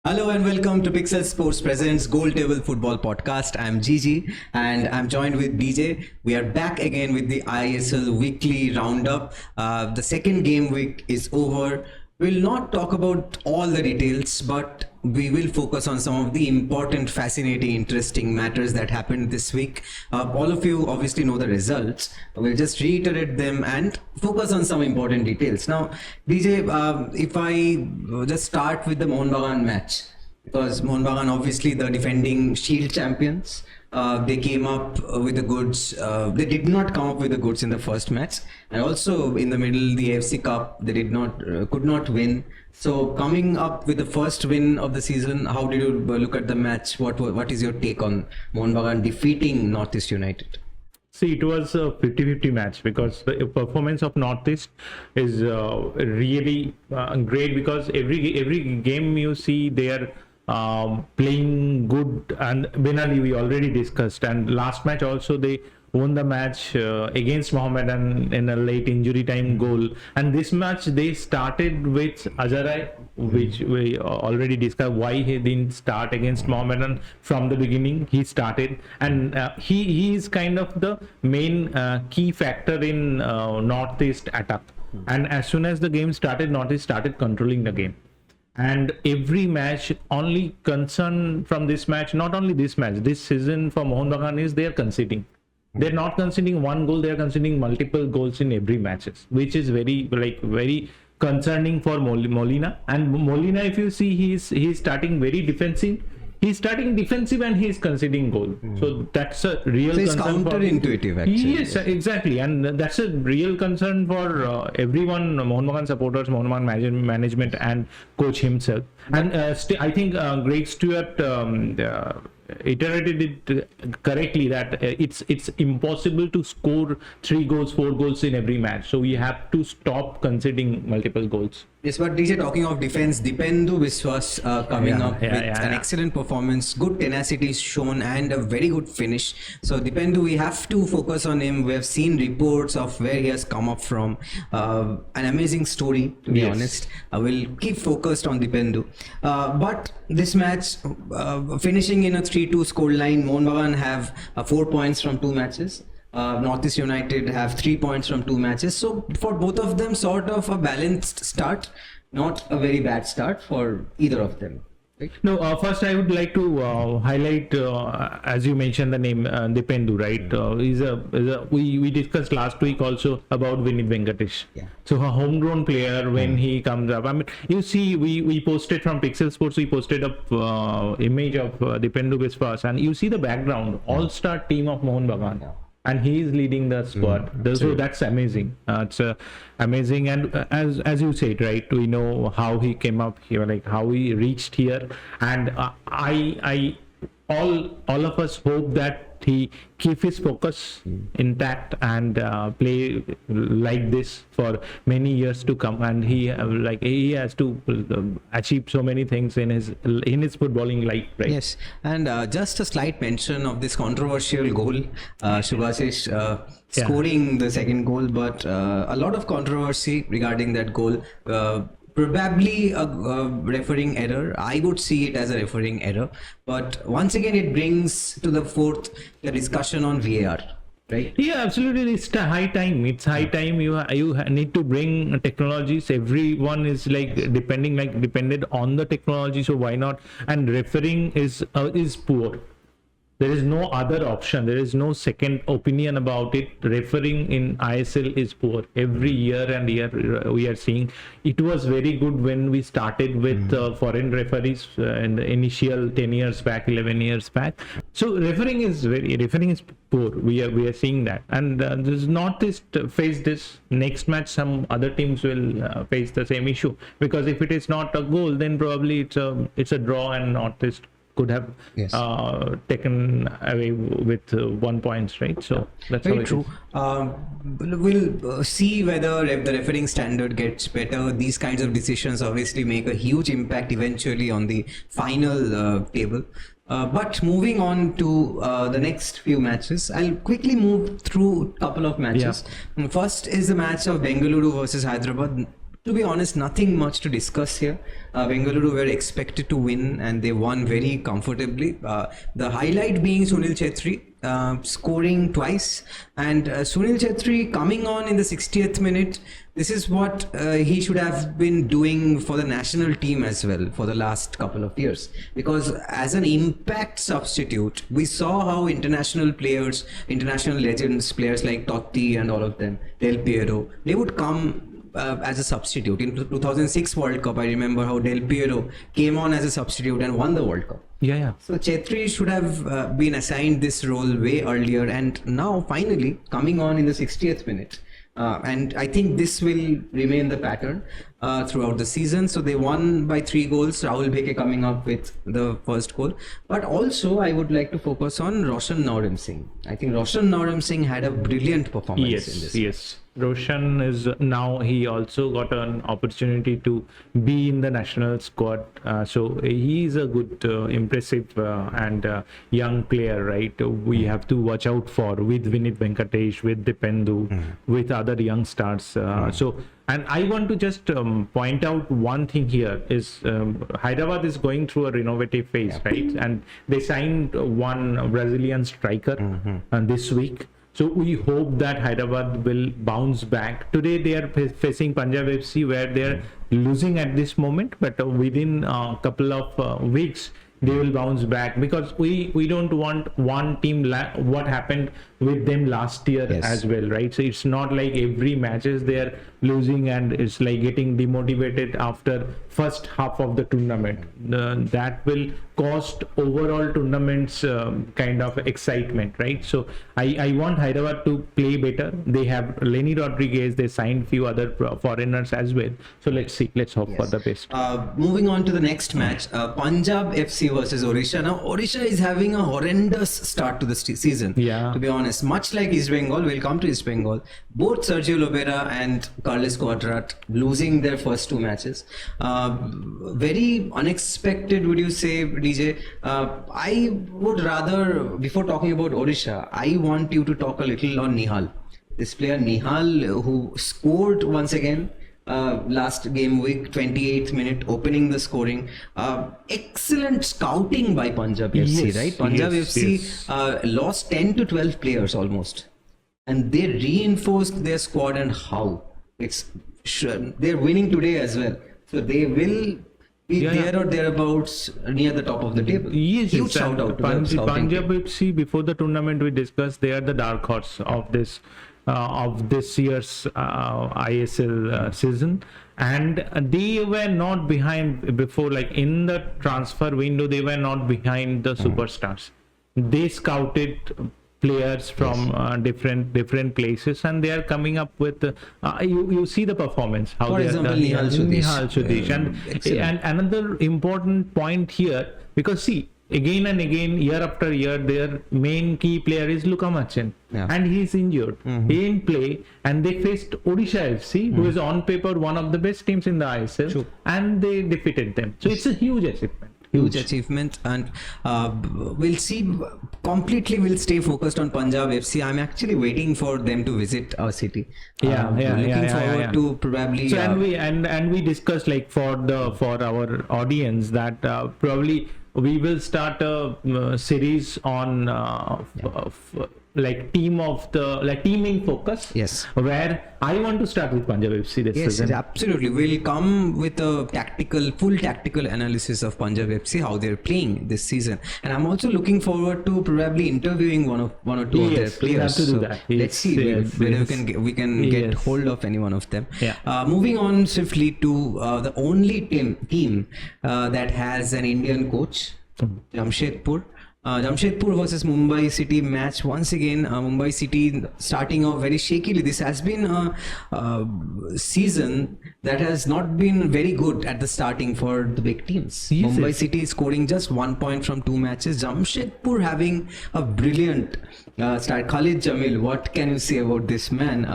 Hello and welcome to PixelSports Presents Goal Table Football Podcast. I'm Gigi and I'm joined with BJ. We are back again with the ISL weekly roundup. The second game week is over. We'll not talk about all the details, but we will focus on some of the important, fascinating, interesting matters that happened this week. All of you obviously know the results. We'll just reiterate them and focus on some important details. Now, DJ, if I just start with the Mohammadan match, because Mohammadan obviously the defending Shield champions. They came up with the goods. They did not come up with the goods in the first match, and also in the middle, the AFC Cup, they could not win. So coming up with the first win of the season, how did you look at the match? What is your take on Mohammadan defeating Northeast United? See, it was a 50-50 match because the performance of Northeast is really great, because every game you see they are playing good, and Bengali we already discussed, and last match also they won the match against Mohammadan in a late injury time goal. And this match they started with Azarai, which we already discussed why he didn't start against Mohammadan from the beginning. He started, and he is kind of the main key factor in Northeast attack. And as soon as the game started, Northeast started controlling the game. And every match, only concern from this match, not only this match, this season for Mohammadan is they are conceding. They're not conceding one goal, they are conceding multiple goals in every matches, which is very concerning for Molina. And Molina, if you see, he's starting very defensive. He's starting defensive and he's conceding goal. So that's a real concern. It's counterintuitive, actually. Yes, exactly. And that's a real concern for everyone, Mohammadan supporters, Mohammadan management and coach himself. And I think Greg Stewart iterated it correctly that it's impossible to score 3 goals, 4 goals in every match. So we have to stop conceding multiple goals. Yes, but DJ, talking of defense, Sayantan Biswas coming up with an excellent performance, good tenacity shown and a very good finish. So Sayantan, we have to focus on him. We have seen reports of where he has come up from. An amazing story, to be honest. We'll keep focused on Sayantan. But this match, finishing in a 3-2 scoreline, Mohammadan have 4 points from 2 matches. Northeast United have 3 points from 2 matches. So for both of them, sort of a balanced start, not a very bad start for either of them. Right? No, first I would like to highlight, as you mentioned the name Dependu, right? We discussed last week also about Vinit Venkatesh. Yeah. So a homegrown player, when he comes up, I mean, you see, we posted from PixelSports, we posted a image of Dependu Biswas, and you see the background, all-star team of Mohun Bagan. Yeah. And he is leading the squad. So that's amazing. It's amazing. And as you said, right, we know how he came up here, like how he reached here. And all of us hope that he keep his focus intact and play like this for many years to come. And he has to achieve so many things in his footballing life, right? Yes, and just a slight mention of this controversial goal, Subhashish scoring the second goal, but a lot of controversy regarding that goal. Probably a refereeing error. I would see it as a refereeing error, but once again it brings to the forth the discussion on VAR, right? Yeah, absolutely. It's high time. It's high time. You need to bring technologies. Everyone is dependent on the technology. So why not? And refereeing is poor. There is no other option. There is no second opinion about it. Refereeing in ISL is poor. Every year and year we are seeing. It was very good when we started with foreign referees in the initial 10 years back, 11 years back. So refereeing is poor. We are seeing that. And this Northeast face this. Next match, some other teams will face the same issue, because if it is not a goal, then probably it's a draw, and Northeast could have taken away with 1 point, right? So that's very true. We'll see whether if the refereeing standard gets better. These kinds of decisions obviously make a huge impact eventually on the final table. But moving on to the next few matches, I'll quickly move through a couple of matches. First is the match of Bengaluru versus Hyderabad. To be honest, nothing much to discuss here. Bengaluru were expected to win and they won very comfortably. The highlight being Sunil Chhetri scoring twice, and Sunil Chhetri coming on in the 60th minute. This is what he should have been doing for the national team as well for the last couple of years. Because as an impact substitute, we saw how international players, international legends, players like Totti and all of them, Del Piero, they would come as a substitute. In 2006 World Cup, I remember how Del Piero came on as a substitute and won the World Cup. Yeah. So Chhetri should have been assigned this role way earlier, and now finally coming on in the 60th minute. And I think this will remain the pattern throughout the season. So they won by 3 goals. Rahul Bheke coming up with the first goal. But also I would like to focus on Roshan Nauram Singh. I think Roshan Nauram Singh had a brilliant performance in this. Yes. Roshan is now, he also got an opportunity to be in the national squad. So he is a good, impressive and young player, right? We have to watch out for with Vinit Venkatesh, with Dipendu, with other young stars. So, and I want to just point out one thing here is Hyderabad is going through a renovative phase, right? And they signed one Brazilian striker this week. So we hope that Hyderabad will bounce back. Today they are facing Punjab FC, where they are losing at this moment, but within a couple of weeks they will bounce back, because we don't want one team what happened with them last year as well, right? So it's not like every matches they are losing and it's like getting demotivated after first half of the tournament. That will cost overall tournaments kind of excitement, right? So I want Hyderabad to play better. They have Lenny Rodriguez, they signed few other foreigners as well. So let's see, let's hope for the best. Moving on to the next match, Punjab FC versus Odisha. Now Odisha is having a horrendous start to the season, to be honest. Much like East Bengal, we'll come to East Bengal. Both Sergio Lobera and Carles Cuadrat losing their first 2 matches. Very unexpected, would you say, DJ? I would rather, before talking about Odisha, I want you to talk a little on Nihal. This player Nihal, who scored once again last game week, 28th minute, opening the scoring. Excellent scouting by Punjab FC, right? Punjab FC lost 10 to 12 players almost, and they reinforced their squad. And how they're winning today as well, so they will be there or thereabouts near the top of the table. Huge shout out to Punjab FC. Before the tournament we discussed, they are the dark horse of this year's ISL season, and they were not behind before. Like in the transfer window, they were not behind the superstars. They scouted players from different places, and they are coming up with you see the performance. How for example, Nihal Sudesh. And another important point here, because see, again and again, year after year, their main key player is Luka Machin, and he's injured. He didn't play, and they faced Odisha FC, who is on paper one of the best teams in the ISL, and they defeated them. So it's a huge achievement. Huge achievement, and we'll see. Completely, we'll stay focused on Punjab FC. I'm actually waiting for them to visit our city. Looking forward to probably. So and we discussed, like, for our audience that probably we will start a series on teaming focus. Yes. Where I want to start with Punjab FC this season. Yes, absolutely. We'll come with a full tactical analysis of Punjab FC, how they're playing this season, and I'm also looking forward to probably interviewing one or two of their players. We have to do that. Let's see whether we can get hold of any one of them. Moving on swiftly to the only team that has an Indian coach, Jamshedpur. Jamshedpur versus Mumbai City match. Once again, Mumbai City starting off very shakily. This has been a season that has not been very good at the starting for the big teams. Mumbai City scoring just 1 point from 2 matches. Jamshedpur having a brilliant start. Khalid Jamil, what can you say about this man?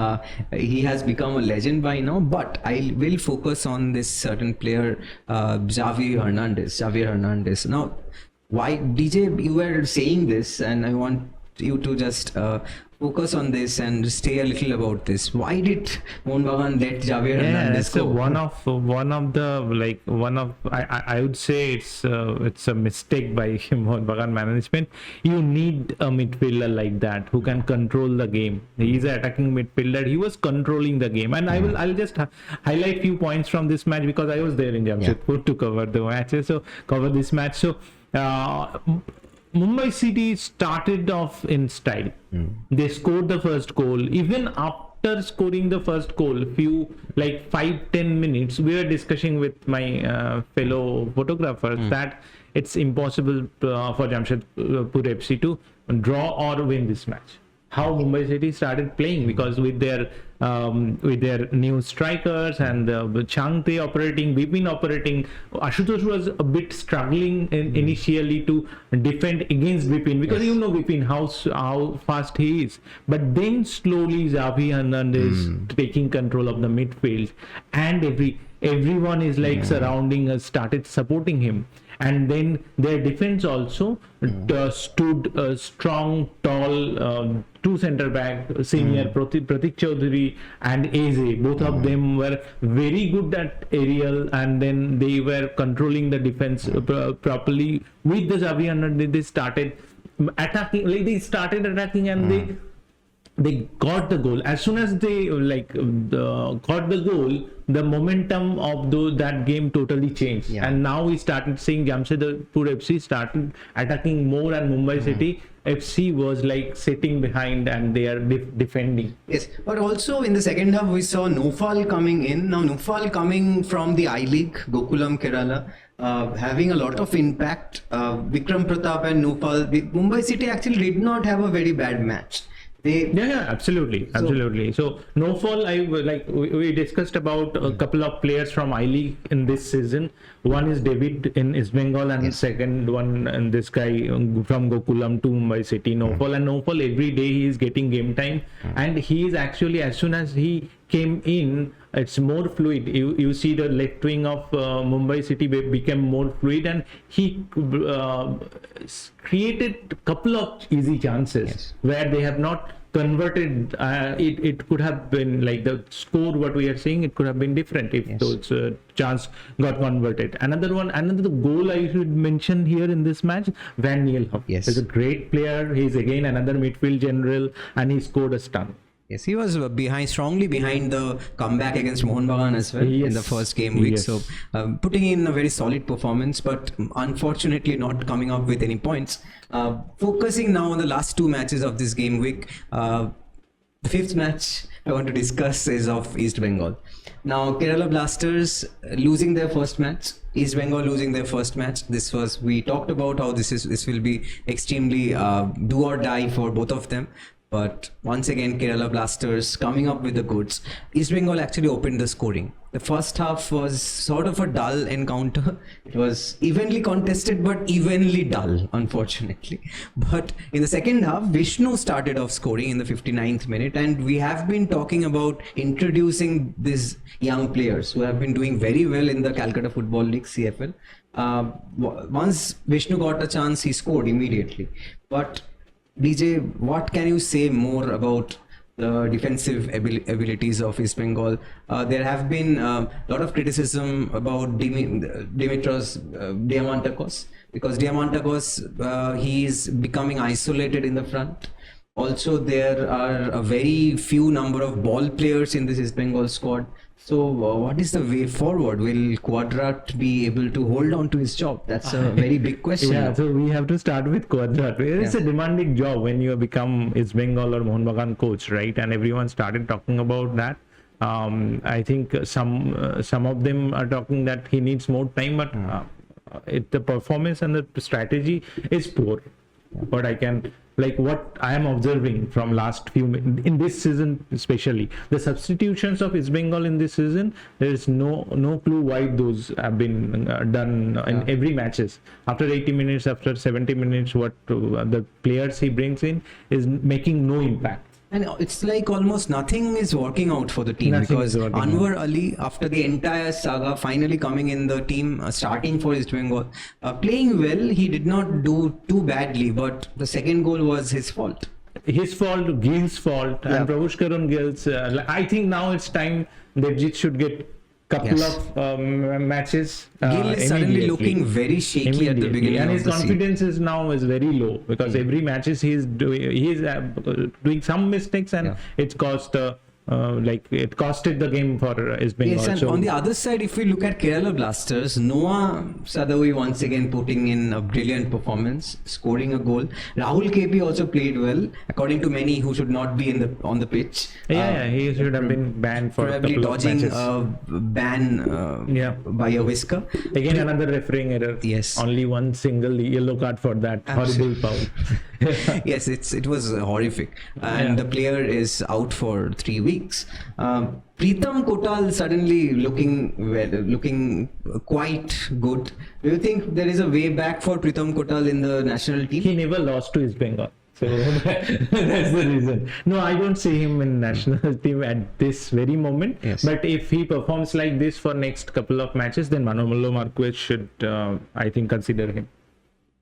He has become a legend by now, but I will focus on this certain player, Javier Hernandez. Now, why, DJ, you were saying this, and I want you to just focus on this and stay a little about this. Why did Mohammadan let Javier Hernandez so go? I would say it's a mistake by Mohammadan management. You need a midfielder like that who can control the game. He's an attacking midfielder. He was controlling the game, and I'll just highlight few points from this match because I was there in Jamshedpur to cover the matches. So cover this match. So. Mumbai City started off in style. They scored the first goal. Even after scoring the first goal, few like 5-10 minutes, we were discussing with my fellow photographers that it's impossible for Jamshedpur FC to draw or win this match. How Mumbai City started playing, because with their new strikers and Changte operating, Bipin operating, Ashutosh was a bit struggling initially to defend against Bipin, because you know Bipin how fast he is. But then slowly Xavi Hernandez taking control of the midfield, and everyone is like surrounding us, started supporting him. And then their defense also stood strong, tall, two centre back, senior Pratik Chaudhary and Eze. Both of them were very good at aerial, and then they were controlling the defense properly. With the Xavi Hernandez, they started attacking. And they got the goal. As soon as they got the goal, the momentum of that game totally changed. And now we started seeing Jamshedpur FC started attacking more, and Mumbai City FC was like sitting behind and they are defending. Yes, but also in the second half we saw Nofal coming in. Now Nofal coming from the I-League, Gokulam Kerala, having a lot of impact. Vikram Pratap and Nofal, Mumbai City actually did not have a very bad match. Absolutely. So Nofal, we discussed about a couple of players from I-League in this season. One is David in East Bengal, and second one, and this guy from Gokulam to Mumbai City, Nofal. And Nofal, every day he is getting game time, and he is actually, as soon as he came in, it's more fluid. You see the left wing of Mumbai City became more fluid, and he created a couple of easy chances where they have not converted. It could have been like the score what we are seeing, it could have been different if those chance got converted. Another goal I should mention here in this match, Van Nielhoff. He's a great player. He's again another midfield general, and he scored a stun. Yes, he was strongly behind the comeback against Mohammadan as well in the first game week. So putting in a very solid performance, but unfortunately not coming up with any points. Focusing now on the last two matches of this game week. The fifth match I want to discuss is of East Bengal. Now Kerala Blasters losing their first match. East Bengal losing their first match. We talked about how this will be extremely do or die for both of them. But once again, Kerala Blasters coming up with the goods. East Bengal actually opened the scoring. The first half was sort of a dull encounter. It was evenly contested, but evenly dull, unfortunately. But in the second half, Vishnu started off scoring in the 59th minute. And we have been talking about introducing these young players who have been doing very well in the Calcutta Football League, CFL. Once Vishnu got a chance, he scored immediately. But DJ, what can you say more about the defensive abilities of East Bengal? There have been a lot of criticism about Dimitrios Diamantakos, because Diamantakos, he is becoming isolated in the front. Also, there are a very few number of ball players in this East Bengal squad. So what is the way forward? Will Quadrat be able to hold on to his job? That's a very big question. So we have to start with Quadrat. It's a demanding job when you become East Bengal or Mohammadan coach, right? And everyone started talking about that. I think some of them are talking that he needs more time, but the performance and the strategy is poor. But what I am observing from last few in this season, especially the substitutions of East Bengal in this season, there is no clue why those have been done in every matches. After 80 minutes, after 70 minutes, what the players he brings in is making no impact. And it's like almost nothing is working out for the team, Nothing because is working Anwar Ali, after the entire saga, finally coming in the team, starting for East Bengal, playing well. He did not do too badly, but the second goal was his fault. His fault, Gill's fault, and Pravushkaran Gill's. I think now it's time Debjoy should get couple of matches. Gill is suddenly looking very shaky at the beginning, and of his the confidence is now is very low, because every matches he is doing some mistakes, and it's cost. It costed the game for East Bengal. Yes, and on the other side, if we look at Kerala Blasters, Noah Sadawi once again putting in a brilliant performance, scoring a goal. Rahul KP also played well, according to many who should not be on the pitch. He should have been banned for probably a couple dodging of matches. A ban by a whisker. Again, another refereeing error. Yes. Only one single yellow card for that horrible foul. Yes, it was horrific, and the player is out for 3 weeks. Pritam Kotal suddenly looking quite good. Do you think there is a way back for Pritam Kotal in the national team? He never lost to East Bengal. So that's the reason. No, I don't see him in national team at this very moment. Yes. But if he performs like this for next couple of matches, then Manolo Marquez should, I think, consider him.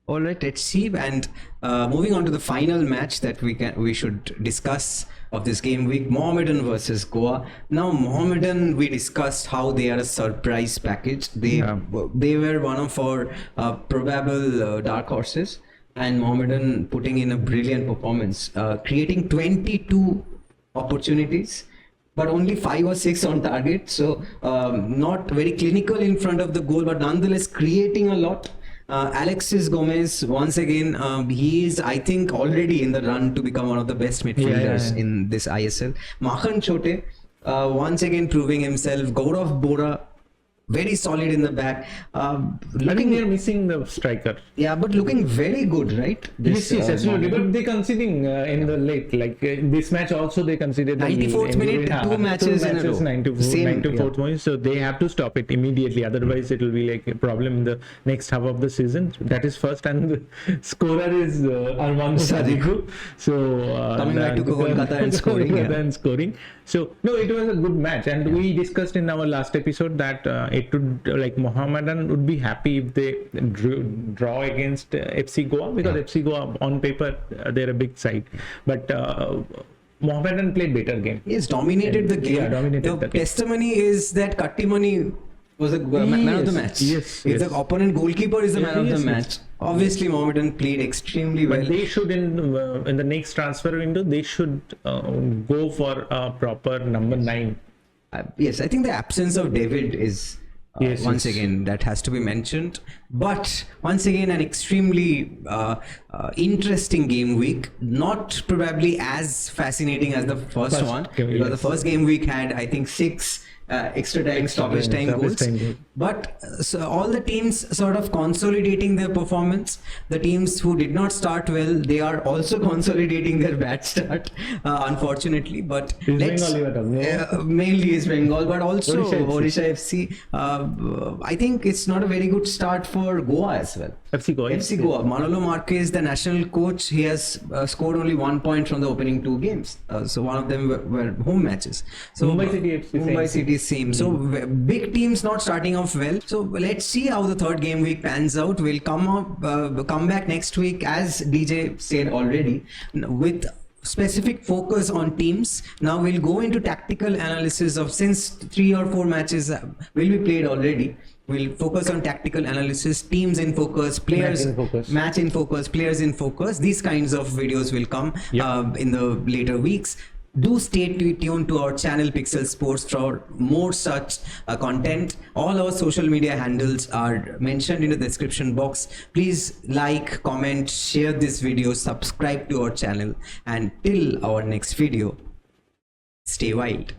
All right, let's see. And moving on to the final match that we should discuss of this game week, Mohammadan versus Goa. Now, Mohammadan, we discussed how they are a surprise package. They were one of our probable dark horses, and Mohammadan putting in a brilliant performance, creating 22 opportunities, but only 5 or 6 on target. So not very clinical in front of the goal, but nonetheless creating a lot. Alexis Gomez, once again, he is, I think, already in the run to become one of the best midfielders in this ISL. Mahan Chote, once again proving himself. Gaurav Bora, very solid in the back. I think they're missing the striker. Yeah, but looking very good, right? Yes, absolutely. But they conceding in the late, like this match also they conceded 94th minute, two matches in a row. 94th minute. So they have to stop it immediately. Otherwise, it will be like a problem in the next half of the season. That is first, and the scorer is Armando Sadiku. So coming back to Kolkata and scoring. So no, it was a good match, and we discussed in our last episode that it would like Mohammadan would be happy if they draw against FC Goa, because FC Goa on paper they're a big side, but Mohammadan played better game. Yes, dominated the game. The testimony is that Kattimani was the man of the match. Yes, if the opponent goalkeeper is the man of the match, obviously Mohammadan played extremely well. But they should in the next transfer window they should go for a proper number 9. Yes, I think the absence of David is once again that has to be mentioned. But once again, an extremely interesting game week. Not probably as fascinating as the first one, because the first game week had, I think, 6 extra time stoppage time goals. But so all the teams sort of consolidating their performance. The teams who did not start well, they are also consolidating their bad start, unfortunately. But mainly is Bengal, but also Odisha FC. I think it's not a very good start for Goa as well. FC Goa. Manolo Marquez, the national coach, he has scored only 1 point from the opening 2 games. So one of them were home matches. So Mumbai City same. So big teams not starting off well. So let's see how the third game week pans out. We'll come back next week, as DJ said already, with specific focus on teams. Now we'll go into tactical analysis of, since 3 or 4 matches will be played already. We'll focus on tactical analysis, teams in focus, players, match in focus, players in focus. These kinds of videos will come in the later weeks. Do stay tuned to our channel PixelSports for more such content. All our social media handles are mentioned in the description box. Please like, comment, share this video, subscribe to our channel, and till our next video, stay wild.